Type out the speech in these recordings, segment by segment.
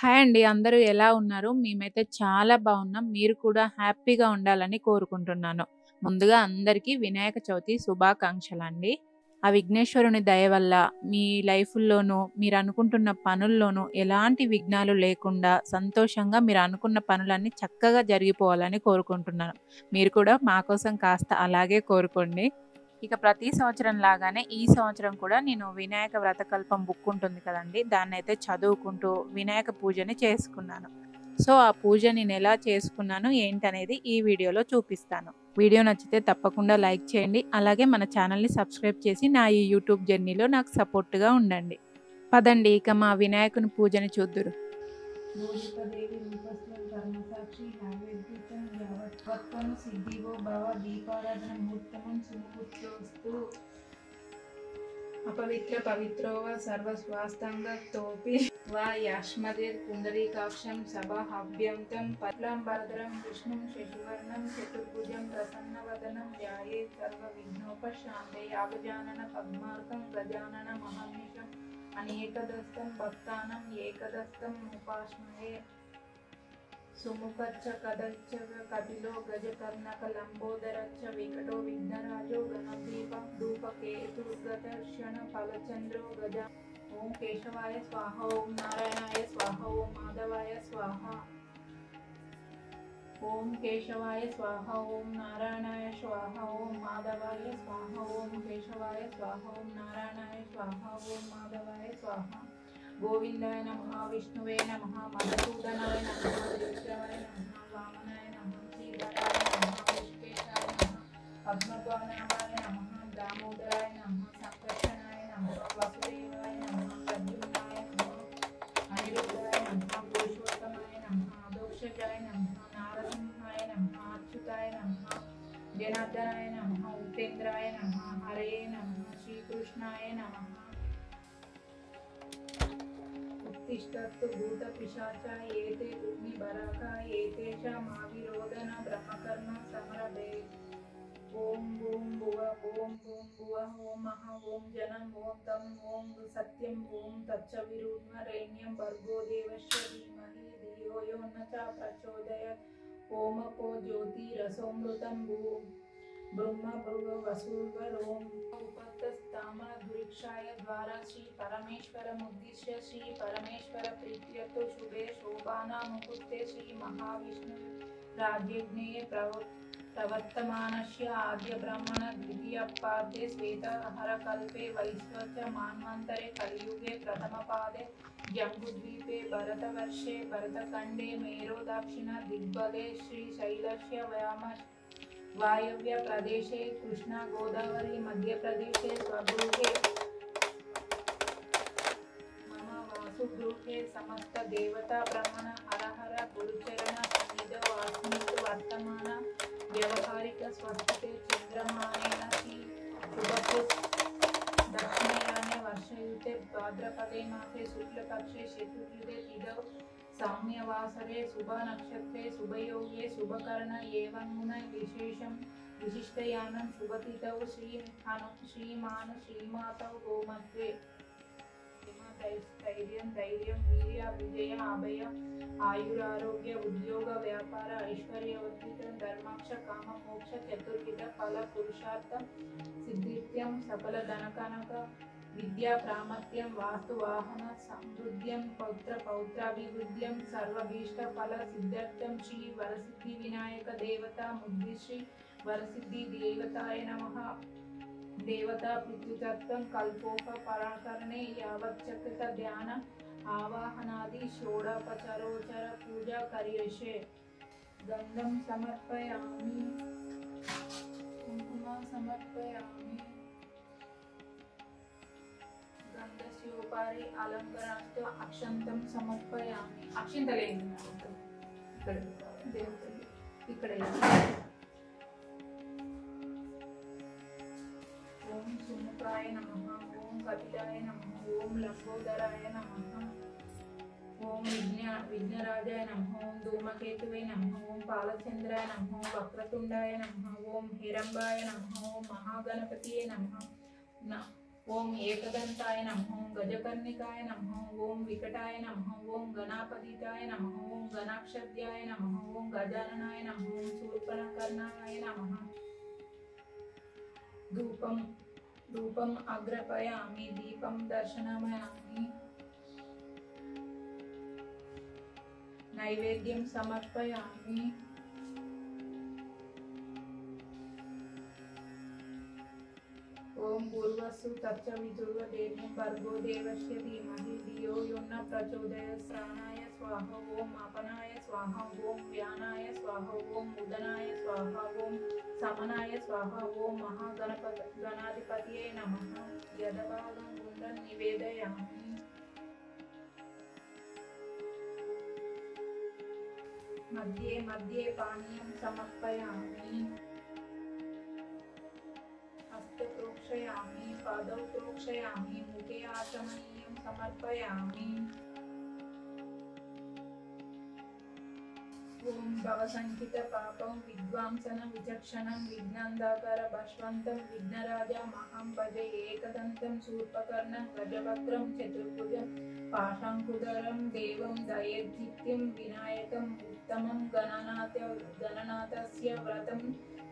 Hi అండి. అందరూ ఎలా ఉన్నారు? మేమైతే చాలా బాగున్నాం. మీరు కూడా హ్యాపీగా ఉండాలని కోరుకుంటున్నాను. ముందుగా అందరికీ వినాయక చవితి శుభాకాంక్షలండి. ఆ విఘ్నేశ్వరుని దయ వల్ల మీ లైఫ్‌ల్లోనూ, మీరనుకుంటున్న పనుల్లోనూ ఎలాంటి విఘ్నాలు లేకుండా సంతోషంగా మీరనుకున్న పనులన్నీ చక్కగా జరిగిపోవాలని కోరుకుంటున్నాను. మీరు కూడా మా కోసం కాస్త అలాగే కోరుకోండి. ఇక ప్రతి సంవత్సరం లాగానే ఈ సంవత్సరం కూడా నేను వినాయక వ్రతకల్పం బుక్ ఉంటుంది కదండీ! దాన్నైతే చదువుకుంటూ వినాయక పూజని చేసుకున్నాను. సో, ఆ పూజ నేనెలా చేసుకున్నాను, ఏంటనేది ఈ వీడియోలో చూపిస్తాను. వీడియో నచ్చితే తప్పకుండా లైక్ చేయండి. అలాగే మన ఛానల్‌ని సబ్స్క్రైబ్ చేసి నా ఈ యూట్యూబ్ జర్నీలో నాకు సపోర్ట్‌గా ఉండండి. పదండి ఇక మా వినాయకుని పూజని చూద్దురు. భూషితదేవి రూపస్థం ధర్మసాక్షి నైవేద్యం యావత్వత్వం సిద్ధివో భవ దీపారాధన ముహూర్తమం సుముహూర్తోస్తు అపవిత్ర పవిత్రో వా సర్వస్వాస్తంగతోపి వా యాష్మదేర్ పుండరీకాక్షం సభాహవ్యంతం పద్లాంబరధరం విష్ణుం శశివర్ణం చతుర్భుజం ప్రసన్నవదనం ధ్యాయే సర్వవిఘ్నోపశాంతే యావజానన పద్మార్కం గజానన మహర్నిశం అనేకదస్తం భక్తానం ఏకదస్తం ఉపాస్మహే సుముఖచ్చ కదచ్చ కపిలో గజకర్ణక లంబోదరచ్చ వికటో విఘ్నరాజో గణదీపం ధూపకేతుర్గదర్శన ఫలచంద్రో గజ ఓం కేశవాయ స్వాహ ఓం నారాయణాయ స్వాహ ఓం మాధవాయ స్వాహ ఓం కేశవాయ స్వాహ ఓం నారాయణాయ స్వాహ ఓం మాధవాయ స్వాహ ఓం కేశవాయ స్వాహ ఓం నారాయణాయ స్వాహ ఓం మాధవాయ స్వాహ గోవిందాయ నమః విష్ణువే నమః మధుసూదనాయ నమః త్రివిక్రమాయ నమః వామనాయ నమః శ్రీధరాయ నమః విష్ణువేశాయ నమః పద్మపానాయ నమః దామోదరాయ నమః సంకర్షణాయ నమః వసుదేవాయ నమః ప్రద్యుమ్నాయ నమః అనిరుద్ధాయ నమః పురుషోత్తమాయ నమః అదోక్షజాయ నమః నారసింహాయ నమః అచ్యుతాయ నమః జనార్దనాయ నమః ఉపేంద్రాయ నమః హరే నమః శ్రీకృష్ణాయ నమః తిష్టత్తు భూత పిశాచ ఏతే భూమి బరాక ఏతేషామావిరోధన బ్రహ్మకర్మ సమరభే ఓం భూం భువ ఓం భూం భువ ఓం మహ ఓం జనం ఓం తం ఓం సత్యం ఓం తచ్చవిరుణ్వరేణ్యం భర్గో దేవస్య ధీమహి ధియో యో న చ ప్రచోదయాత్ ఓమపో జ్యోతిరసోమృతం భూం బ్రహ్మ భృగ వసూర్వరోం ఉపతస్తామధురిక్షాయ ద్వారా శ్రీ పరమేశ్వరముద్దిశ్య శ్రీ పరమేశ్వర ప్రీత్యర్థ శుభే శోభానా ముహూర్తే శ్రీ మహావిష్ణు రాజ్యజ్ఞే ప్రవర్తమానస్య ఆద్య బ్రహ్మణ ద్వితీయపాదే శ్వేతహరకల్పే వైశ్వచ మాన్వంతరే కలియుగే ప్రథమపాదే జంబుద్వీపే భరతవర్షే భరతఖండే మేరో దక్షిణ దిగ్భగే శ్రీశైలస్య वायव्य प्रदेशे कृष्णा गोदावरी मध्य प्रदेशे स्वगृहे मम वासुगृहे समस्त देवता ब्रह्मण हर हर गुरुचरण सन्निधौ अस्मिन् वर्तमान व्यवहारिक स्वस्थिते चंद्रमानेन श्री शुभपुष् दक्षिणयाने वर्षयुते भाद्रपदे मासे शुक्लपक्षे चतुर्युगे तिथौ साम्यवासरे शुभ नक्षत्रे शुभयोगे शुभकर्ण एवं गुण विशेषं विशिष्टयानं शुभतिथौ श्रीमान् श्रीमातौ गोमत्वे धैर्यं वीर्य विजय अभय आयुरारोग्य उद्योग व्यापार ऐश्वर्यवर्धित धर्माक्ष काम मोक्ष चतुर्विध फल पुरुषार्थ सिद्धित्यं सकल धनकनक विद्या प्रामत्यं वास्तु वाहन समृद्ध्यं पौत्र पौत्राभिवृद्ध्यं सर्वभीष्ट फल सिद्ध्यर्थं श्री वरसिद्धि विनायक देवता मुद्दिश्री वरसिद्धि देवताय नमः देवता प्रीत्यर्थं कल्पोपकरणे यावच्चकृत ध्यान आवाहनादि षोडोपचारोचर पूजा करिष्ये गंधं समर्पयामि कुंकुम समर्पयामि गंधस्योपारि अलंकरणार्थ अक्षंतं समर्पयामि अक्षिंतलेंడి ఇక్కడ దేవుడికి ఇక్కడ ఓం సుముఖాయ నమః ఓం కపిలాయ నమః ఓం లంబోదరాయ నమః ఓం విఘ్నరాజాయ నమః ఓం ధూమకేతువే నమః ఓం పాలచంద్రాయ నమః ఓం వక్రతుండాయ నమః ఓం హిరంబాయ నమః ఓం మహాగణపతియే నమః ఓం ఏకదంతాయ నమః, ఓం గజకర్ణికాయ నమః, ఓం వికటాయ నమః, ఓం గణాపతితాయ నమః, ఓం గణాక్షద్యాయ నమః, ఓం గజాననాయ నమః, ఓం శూర్పణకర్ణాయ నమః. ధూపం అగ్రపయామి, దీపం దర్శనమయామి, నైవేద్యం సమర్పయామి. ఓం పూర్వస్సు తచ్చవితుర్వదేవం భర్గో దేవస్య ధీమహి ధియో యో న ప్రచోదయాత్. ప్రాణాయ స్వాహ, ఓం అపనాయ స్వాహ, ఓం వ్యానాయ స్వాహ, ఓం ఉదనాయ స్వాహ, ఓం సమనాయ స్వాహ, ఓం గణాధిపతియే నమః. యదభాగం గుండం నివేదయామి. మధ్యే మధ్యే పానీయం సమర్పయామి. ప్రోక్షయామి, పాదౌ ప్రోక్షయామి, ముఖే ఆచమనీయం సమర్పయామి. ఓం భవసంచిత పాపం విద్వాంసన విచక్షణం విఘ్నందాకర భస్వంతం విఘ్నరాజ మహం భజే. ఏకదంతం శూర్పకర్ణం గజవక్రం చతుర్భుజం పాశాంకుధరం దేవం దయజిత్యం వినాయకం ఉత్తమం గణనాథస్య వ్రతం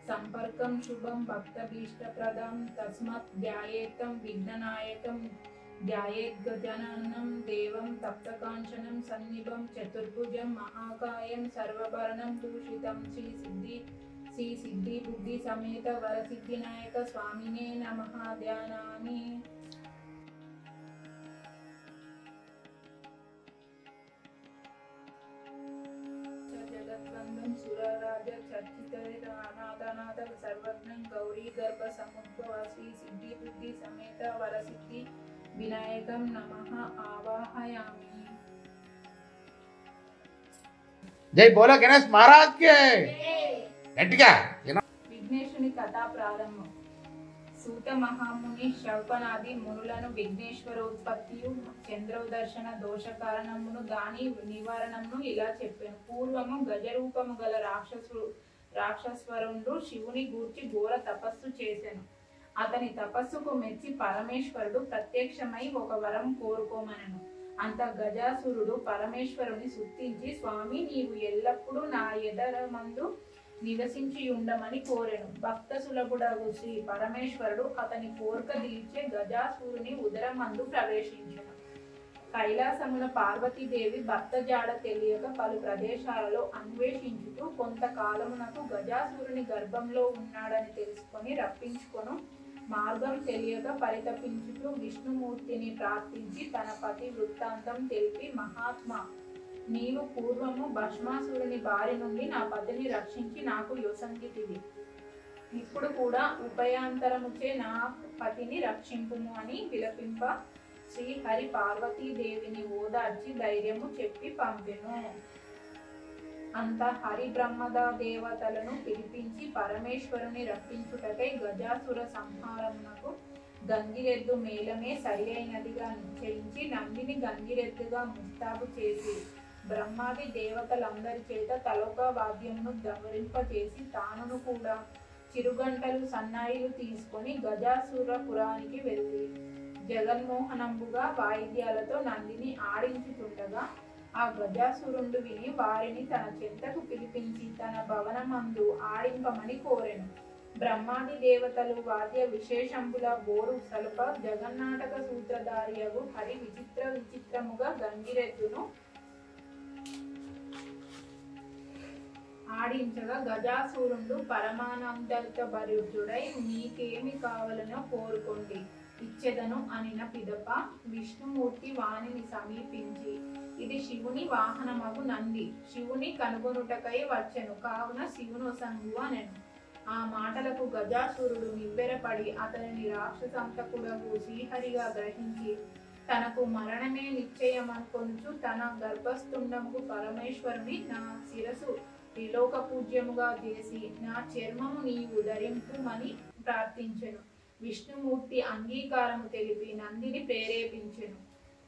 సంపర్కం శుభం భక్తభీష్టప్రదం తస్మాత్ ధ్యాయేతం విఘ్ననాయకం ధ్యాయేద్గజాననం దేవం తప్తకాంచనం సన్నిభం చతుర్భుజం మహాకాయం సర్వభరణం భూషితం శ్రీ సిద్ధి బుద్ధి సమేత వరసిద్ధినాయక స్వామినే నమః. ధ్యానామి. జగద్వందం సురరాజ చర్చితనాథనాథ సర్వజ్ఞం గౌరీ గర్భ సముద్భవ శ్రీ సిద్ధి బుద్ధి సమేత వరసిద్ధి వినాయకం నమః ఆవాహయామి. జై బోలో గణేష్ మహారాజ్ కి గట్టిగా. విఘ్నేశుని కథా ప్రారంభం. సూత మహాముని శౌపనాది మునులను విఘ్నేశ్వరోత్పత్తియు చంద్రోదర్శన దోష కారణమును దాని నివారణమును ఇలా చెప్పాను. పూర్వము గజరూపము గల రాక్షస్వరుడు శివుని గూర్చి ఘోర తపస్సు చేసెను. అతని తపస్సుకు మెచ్చి పరమేశ్వరుడు ప్రత్యక్షమై ఒక వరం కోరుకోమనను. అంత గజాసురుడు పరమేశ్వరుని స్తుతించి, స్వామి నీవు ఎల్లప్పుడూ నా ఎదరమందు నివసించి ఉండమని కోరెను. భక్త సులభుడగు శ్రీ పరమేశ్వరుడు అతని కోరిక తీర్చే గజాసురుని ఉదరమందు ప్రవేశించెను. కైలాసమున పార్వతీదేవి భర్త జాడ తెలియక పలు ప్రదేశాలలో అన్వేషించుతూ కొంతకాలమునకు గజాసురుని గర్భంలో ఉన్నాడని తెలుసుకొని రప్పించుకొను మార్గం తెలియక పరితపించుతూ విష్ణుమూర్తిని ప్రార్థించి తన పతి వృత్తాంతం తెలిపి, మహాత్మా నీవు పూర్వము భస్మాసురుని బారి నుండి నా పతిని రక్షించి నాకు యోసంగితివి. ఇప్పుడు కూడా ఉభయాంతరముచే నా పతిని రక్షింపుము అని విలపింప శ్రీహరి పార్వతీదేవిని ఓదార్చి ధైర్యము చెప్పి పంపెను. అంత హరి బ్రహ్మద దేవతలను పిలిపించి పరమేశ్వరుని రప్పించుటకై గజాసుర సంహారమునకు గంగిరెద్దు మేళమే సరి అయినదిగా నిశ్చయించి నందిని గంగిరెద్దుగా ముస్తాబు చేసి బ్రహ్మాది దేవతలందరి చేత తలొక వాద్యమును దమరింపచేసి తానును కూడా చిరుగంటలు సన్నాయిలు తీసుకొని గజాసురపురానికి వెళ్ళి జగన్మోహనంబుగా వాయిద్యాలతో నందిని ఆడించుతుండగా ఆ గజాసురుడు విని వారిని తన చెంతకు పిలిపించి తన భవనమందు ఆడింపమని కోరెను. బ్రహ్మాది దేవతలు వాద్య విశేషంబుల బోరు సలుప జగన్నాటక సూత్రధారియగు హరి విచిత్రముగా గంగిరెద్దును ఆడించగా గజాసురుడు పరమానందభరితుడై నీకేమి కావాలనో కోరుకోండి ఇచ్చెదను అనిన పిదప విష్ణుమూర్తి వాణిని సమీపించి, ఇది శివుని వాహనమగు నంది, శివుని కనుగొనుటకై వచ్చెను, కావున శివును సంగు అనెను. ఆ మాటలకు గజాసురుడు నివ్వెరపడి అతనిని రాక్షసంతకుడగు శ్రీహరిగా గ్రహించి తనకు మరణమే నిశ్చయమనుకొనుచు తన గర్భస్థుండముకు పరమేశ్వరుని నా శిరసు త్రిలోక పూజ్యముగా చేసి నా చర్మము నీవు ధరింపుమని ప్రార్థించెను. విష్ణుమూర్తి అంగీకారము తెలిపి నందిని ప్రేరేపించెను.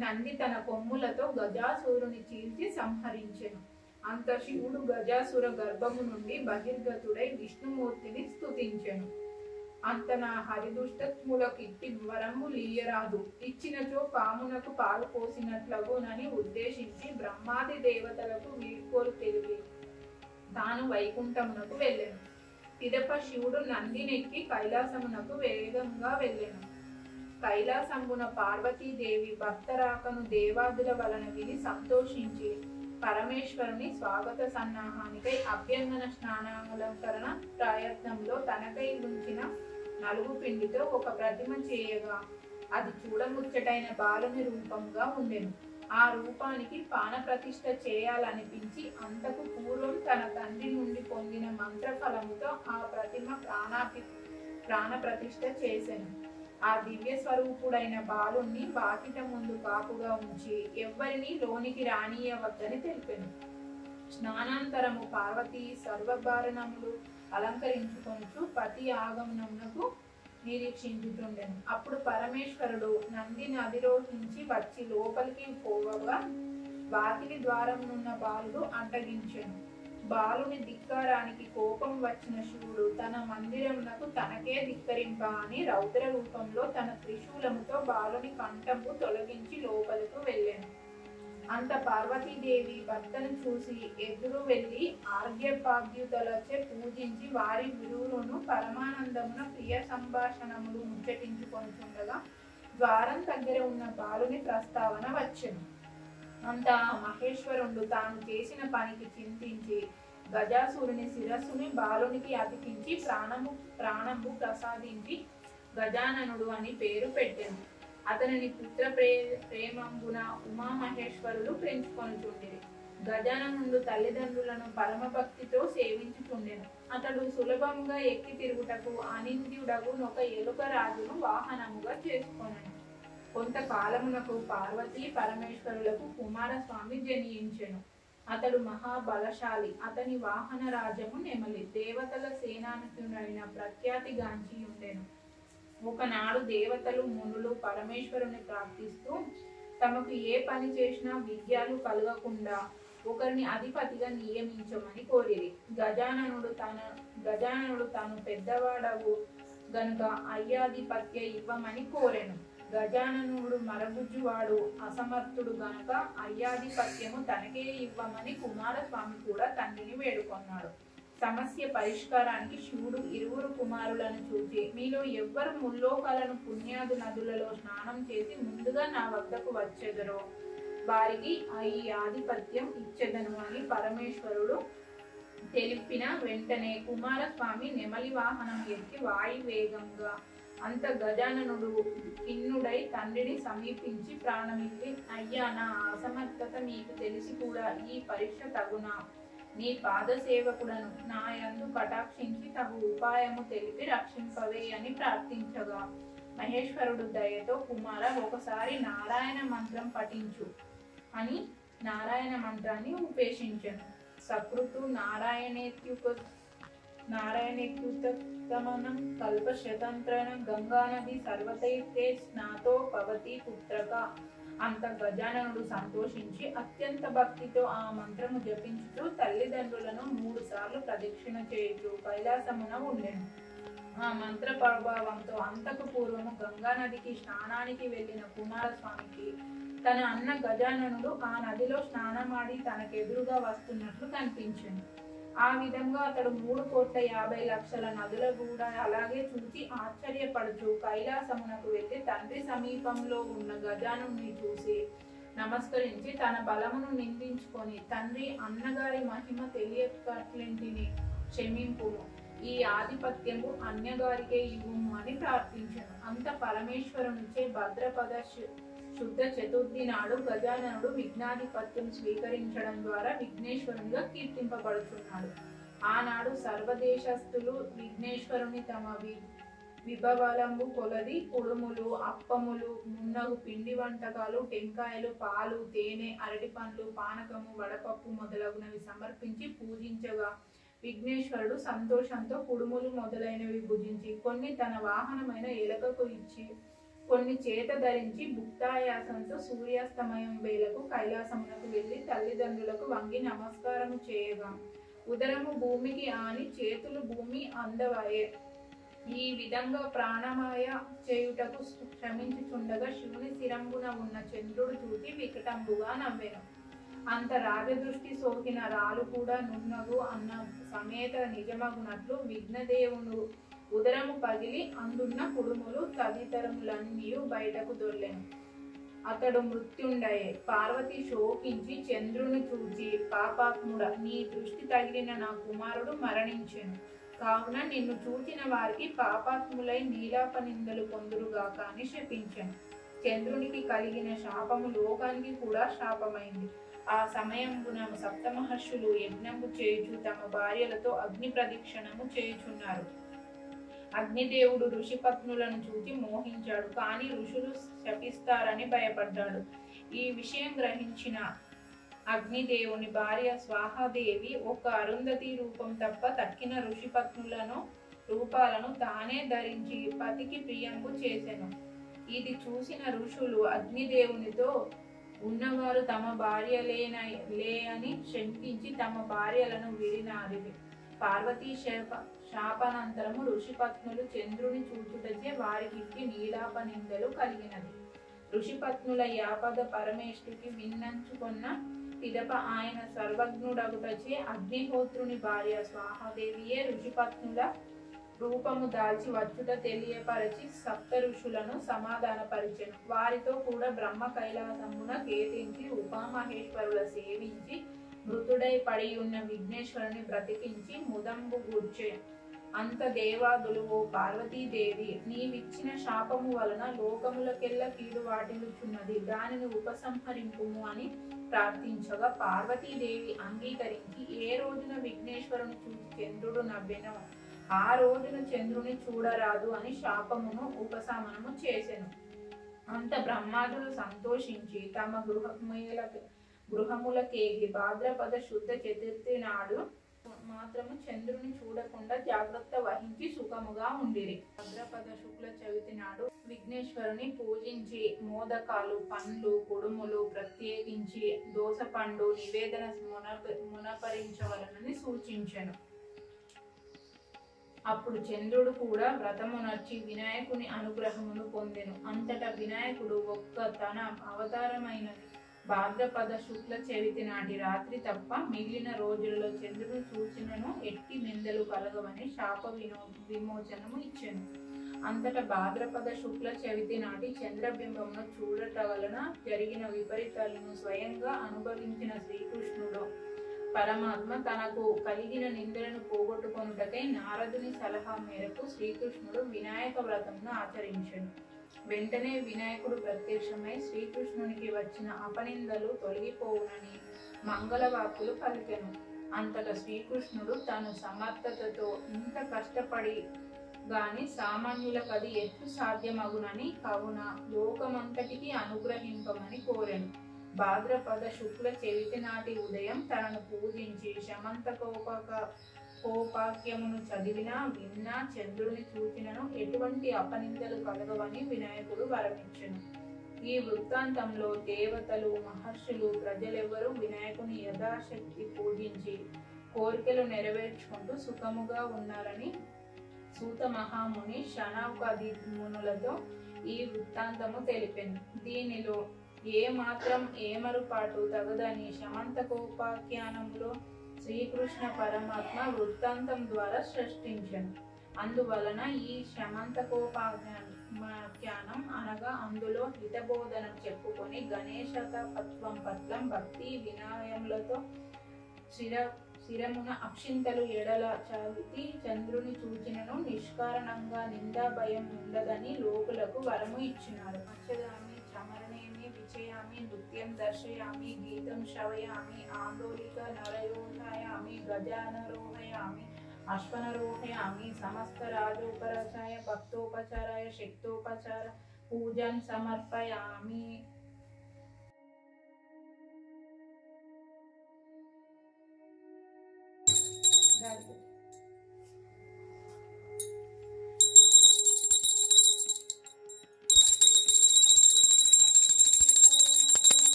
నంది తన కొమ్ములతో గజాసురుని చీల్చి సంహరించెను. అంత శివుడు గజాసుర గర్భము నుండి బహిర్గతుడై విష్ణుమూర్తిని స్తుతించెను. అంత నా హరిదుష్టములకు ఇట్టి వరము లీయరాదు, ఇచ్చినచో పామునకు పాలు పోసినట్లగునని ఉద్దేశించి బ్రహ్మాది దేవతలకు వీడ్కోలు తెలిపి తాను వైకుంఠమునకు వెళ్ళెను. పిదప శివుడు నందినెక్కి కైలాసమునకు వేగంగా వెళ్ళెను. కైలాసంబున పార్వతీదేవి భక్తరాకను దేవాదుల వలన విని సంతోషించి పరమేశ్వరుని స్వాగత సన్నాహానికై అభ్యంగన స్నానాలంకరణ ప్రయత్నంలో తనకై ఉంచిన నలుగు పిండితో ఒక ప్రతిమ చేయగా అది చూడముచ్చటైన బాలుని రూపంగా ఉండెను. ఆ రూపానికి పాన ప్రతిష్ఠ చేయాలనిపించి అంతకు పూర్వం తన తండ్రి నుండి పొందిన మంత్రఫలముతో ఆ ప్రతిమ ప్రాణ ప్రతిష్ఠ చేసెను. ఆ దివ్య స్వరూపుడైన బాలుణ్ణి వాకిట ముందు కాపుగా ఉంచి ఎవ్వరిని లోనికి రానియవద్దని తెలిపెను. స్నానాంతరము పార్వతి సర్వభారణములు అలంకరించుకొనుచు పతి ఆగమనమునకు నిరీక్షించుచుండెను. అప్పుడు పరమేశ్వరుడు నందిని అధిరోహించి వచ్చి లోపలికి పోవగా వాకిలి ద్వారమునున్న బాలుడు అడ్డగించెను. బాలుని ధిక్కారానికి కోపం వచ్చిన శివుడు తన మందిరమునకు తనకే ధిక్కరింప అని రౌద్ర రూపంలో తన త్రిశూలముతో బాలుని కంఠము తొలగించి లోపలకు వెళ్ళెను. అంత పార్వతీదేవి భర్తను చూసి ఎదురు వెళ్లి ఆర్ఘ్యపాద్యుతలచే పూజించి వారి విరువును పరమానందమున ప్రియ సంభాషణములు ముచ్చటించుకొనుచుండగా ద్వారం దగ్గర ఉన్న బాలుని ప్రస్తావన వచ్చెను. అంత మహేశ్వరుడు తాను చేసిన పనికి చింతించి గజాసురుని శిరస్సుని బాలునికి అతికించి ప్రాణము ప్రసాదించి గజాననుడు అని పేరు పెట్టెను. అతనిని పుత్ర ప్రేమంబున ఉమామహేశ్వరులు పెంచుకొనుచుండిరి. గజాననుడు తల్లిదండ్రులను పరమభక్తితో సేవించుచుండెను. అతడు సులభంగా ఎక్కి తిరుగుటకు అనింద్యుడగు ఒక ఎలుక రాజును వాహనముగా చేసుకొనెను. కొంతకాలమునకు పార్వతీ పరమేశ్వరులకు కుమారస్వామి జనించెను. అతడు మహాబలశాలి. అతని వాహన రాజ్యము నెమలి. దేవతల సేనానికుడైన ప్రఖ్యాతిగాంచి ఉండెను. ఒకనాడు దేవతలు మునులు పరమేశ్వరుని ప్రార్థిస్తూ తమకు ఏ పని చేసినా విద్యాలు కలగకుండా ఒకరిని అధిపతిగా నియమించమని కోరిరి. గజాననుడు తాను పెద్దవాడవు గనుక అయ్యాధిపత్య ఇవ్వమని కోరెను. గజాననుడు మరగుజ్జువాడు అసమర్థుడు గనుక అయ్యాధిపత్యము తనకే ఇవ్వమని కుమారస్వామి కూడా తండ్రిని వేడుకొన్నాడు. సమస్య పరిష్కారానికి శివుడు ఇరువురు కుమారులను చూచి మీలో ఎవ్వరు ముల్లోకాలను పుణ్యాదు నదులలో స్నానం చేసి ముందుగా నా వద్దకు వచ్చెదరో వారికి ఈ ఆధిపత్యం ఇచ్చెదను అని పరమేశ్వరుడు తెలిపిన వెంటనే కుమారస్వామి నెమలి వాహనం ఎక్కి వాయువేగంగా అంత గజాననుడు కిన్నుడై తండ్రిని సమీపించి ప్రాణమిచ్చి అయ్యా, నా అసమర్థత మీకు తెలిసి కూడా ఈ పరీక్ష తగునా? నీ పాద సేవకుడను నా యందు కటాక్షించి తగు ఉపాయము తెలిపి రక్షింపవే అని ప్రార్థించగా మహేశ్వరుడు దయతో కుమార ఒకసారి నారాయణ మంత్రం పఠించు అని నారాయణ మంత్రాన్ని ఉపేక్షించను. సకృతు నారాయణేత్యుత్తమనం కల్పశతంత్రణం గంగానది సర్వతైతే స్నాతో పవతి పుత్రక. అంత గజాననుడు సంతోషించి అత్యంత భక్తితో ఆ మంత్రము జపించుతూ తల్లిదండ్రులను 3 సార్లు ప్రదక్షిణ చేయుచు కైలాసమున ఉండెను. ఆ మంత్ర ప్రభావంతో అంతకు పూర్వము గంగానదికి స్నానానికి వెళ్లిన కుమారస్వామికి తన అన్న గజాననుడు ఆ నదిలో స్నానమాడి తనకెదురుగా వస్తున్నట్లు కనిపించింది. ఆ విధంగా అతడు 3,50,00,000 నదుల కూడా అలాగే చూచి ఆశ్చర్యపడుచు కైలాసమునకు వెళ్లి తండ్రి సమీపంలో ఉన్న గజానుని చూసి నమస్కరించి తన బలమును నిందించుకొని తండ్రి, అన్నగారి మహిమ తెలియకట్లింటిని క్షమింపుము, ఈ ఆధిపత్యము అన్యగారికే ఇవ్వుము అని ప్రార్థించాను. అంత పరమేశ్వరునిచే భద్రపద శుద్ధ చతుర్థి నాడు గజాననుడు విఘ్నాధిపత్యం స్వీకరించడం ద్వారా విఘ్నేశ్వరునిగా కీర్తింపబడుతున్నాడు. ఆనాడు సర్వదేశస్థులు విఘ్నేశ్వరుని తమ విభవలంబు కొలది కుడుములు, అప్పములు, మున్నగు పిండి వంటకాలు, టెంకాయలు, పాలు, తేనె, అరటి పండ్లు, పానకము, వడపప్పు మొదలగునవి సమర్పించి పూజించగా విఘ్నేశ్వరుడు సంతోషంతో కుడుములు మొదలైనవి భుజించి కొన్ని తన వాహనమైన ఎలకకు ఇచ్చి కొన్ని చేత ధరించి భుక్తాయాసంతో సూర్యాస్తమయం వేళకు కైలాసమునకు వెళ్లి తల్లిదండ్రులకు వంగి నమస్కారము చేయగా ఉదరము భూమికి ఆని చేతులు భూమి అందవయే ఈ విధంగా ప్రాణమాయ చేయుటకు శ్రమించుచుండగా శివుని శిరంబున ఉన్న చంద్రుడు చూసి వికటంబుగా నవ్వెను. అంత రాజదృష్టి సోకిన రాలు కూడా నున్నగు అన్న సమేత నిజమగునట్లు విఘ్నదేవుడు ఉదరము పగిలి అందున్న కుడుములు తదితరములన్నీ బయటకు దొర్లెను. అతడు మృత్యుండయే. పార్వతి శోకించి చంద్రుని చూచి, పాపాత్ముడ, నీ దృష్టి తగిలిన నా కుమారుడు మరణించెను. కావున నిన్ను చూచిన వారికి పాపాత్ములై నీలాపనిందలు పొందురుగాక అని శపించెను. చంద్రునికి కలిగిన శాపము లోకానికి కూడా శాపమైంది. ఆ సమయంలో సప్తమహర్షులు యజ్ఞము చేయుచు తమ భార్యలతో అగ్ని ప్రదక్షిణము చేయుచున్నారు. అగ్నిదేవుడు ఋషిపత్నులను చూచి మోహించాడు, కానీ ఋషులు శపిస్తారని భయపడ్డాడు. ఈ విషయం గ్రహించిన అగ్నిదేవుని భార్య స్వాహాదేవి ఒక అరుంధతి రూపం తప్ప తక్కిన ఋషిపత్నులను రూపాలను తానే ధరించి పతికి ప్రియంబు చేసెను. ఇది చూసిన ఋషులు అగ్నిదేవునితో, ఉన్నవారు తమ భార్యలే అని శంకించి తమ భార్యలను విడినారిది. పార్వతీ శాపనంతరము ఋషిపత్నులు చంద్రుని చూచుటచే వారికి నీలాపనిందలు కలిగినది. ఋషిపత్నుల యాపద పరమేష్ఠుకి విన్నంచుకున్న పిదప ఆయన సర్వజ్ఞుడగుటచే అగ్నిహోత్రుని భార్య స్వాహాదేవియే ఋషిపత్నుల రూపము దాల్చి వచ్చుట తెలియపరచి సప్త ఋషులను సమాధానపరిచెను. వారితో కూడా బ్రహ్మ కైలాసమున కేతించి ఉపామహేశ్వరుల సేవించి మృతుడై పడి ఉన్న విఘ్నేశ్వరుని బ్రతికించి ముదంబు గూర్చే. అంత దేవాదులు, ఓ పార్వతీదేవి, నీవిచ్చిన శాపము వలన లోకములకెల్ల కీడు వాటిల్లుచున్నది, దానిని ఉపసంహరింపుము అని ప్రార్థించగా పార్వతీదేవి అంగీకరించి ఏ రోజున విఘ్నేశ్వరుని చూసి చంద్రుడు నవ్వెనో ఆ రోజున చంద్రుని చూడరాదు అని శాపమును ఉపశమనము చేసెను. అంత బ్రహ్మాదులు సంతోషించి తమ గృహములకేగి భాద్రపద శుద్ధ చతుర్థి నాడు మాత్రము చంద్రుని చూడకుండా జాగ్రత్త వహించి సుఖముగా ఉండిరి. భాద్రపద శుక్ల చవితి నాడు విఘ్నేశ్వరుని పూజించి మోదకాలు, పండ్లు, కుడుములు ప్రత్యేకించి దోసపండు నివేదన మునపరించవలనని సూచించెను. అప్పుడు చంద్రుడు కూడా వ్రతమునర్చి వినాయకుని అనుగ్రహమును పొందెను. అంతటా వినాయకుడు ఒక్క తన అవతారమైనది భాద్రపద శుక్ల చవితి నాటి రాత్రి తప్ప మిగిలిన రోజులలో చంద్రుడు చూచినను ఎట్టి నిందలు కలగవని శాప విమోచనము ఇచ్చెను. అంతటా భాద్రపద శుక్ల చవితి నాటి చంద్రబింబమును చూడట వలన జరిగిన విపరీతాలను స్వయంగా అనుభవించిన శ్రీకృష్ణుడు పరమాత్మ తనకు కలిగిన నిందలను పోగొట్టుకొనుటకై నారదుని సలహా మేరకు శ్రీకృష్ణుడు వినాయక వ్రతమును ఆచరించెను. వెంటనే వినాయకుడు ప్రత్యక్షమై శ్రీకృష్ణునికి వచ్చిన అపనిందలు తొలగిపోవునని మంగళవాక్కులు పలికెను. అంతటా శ్రీకృష్ణుడు తను సమర్థతతో ఇంత కష్టపడి గాని సామాన్యులకది ఎట్లు సాధ్యమగునని కావున లోకమంతటికి అనుగ్రహింపమని కోరెను. భాద్రపద శుక్ల చవితి నాటి ఉదయం తనను పూజించి కోపాక్యమును చదివినా విన్నా చంద్రుని చూచినను ఎటువంటి అపనిందలు కలగవని వినాయకుడు వరమించెను. ఈ వృత్తాంతంలో దేవతలు, మహర్షులు, ప్రజలెవ్వరూ వినాయకుని యథాశక్తి పూజించి కోరికలు నెరవేర్చుకుంటూ సుఖముగా ఉన్నారని సూత మహాముని శనౌకాది మునులతో ఈ వృత్తాంతము తెలిపెను. దీనిలో ఏ మాత్రం ఏమరుపాటు తగదని శమంతకోపాఖ్యానంలో శ్రీకృష్ణ పరమాత్మ వృత్తాంతం ద్వారా సృష్టించెను. అందువలన ఈ శమంతకోపాఖ్యానం అనగా అందులో హితబోధనం చెప్పుకొని గణేశతత్వం పట్ల భక్తి వినయములతో శిరమున అక్షింతలు ఎడల చవితి చంద్రుని చూచినను నిష్కారణంగా నిందా భయం ఉండదని లోకులకు వరము ఇచ్చినారు. మచ్చదామి చమరణేమి విచయామి నృత్యం దర్శయామి గీతం శ్రవయామి ఆందోళిక నరయోధాయామి గజానరోహయామి అశ్వనరోహయామి సమస్త రాజోపరసాయ భక్తోపచారాయ శక్తోపచార పూజన్ సమర్పయామి.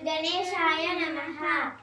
గణేశాయ నమః.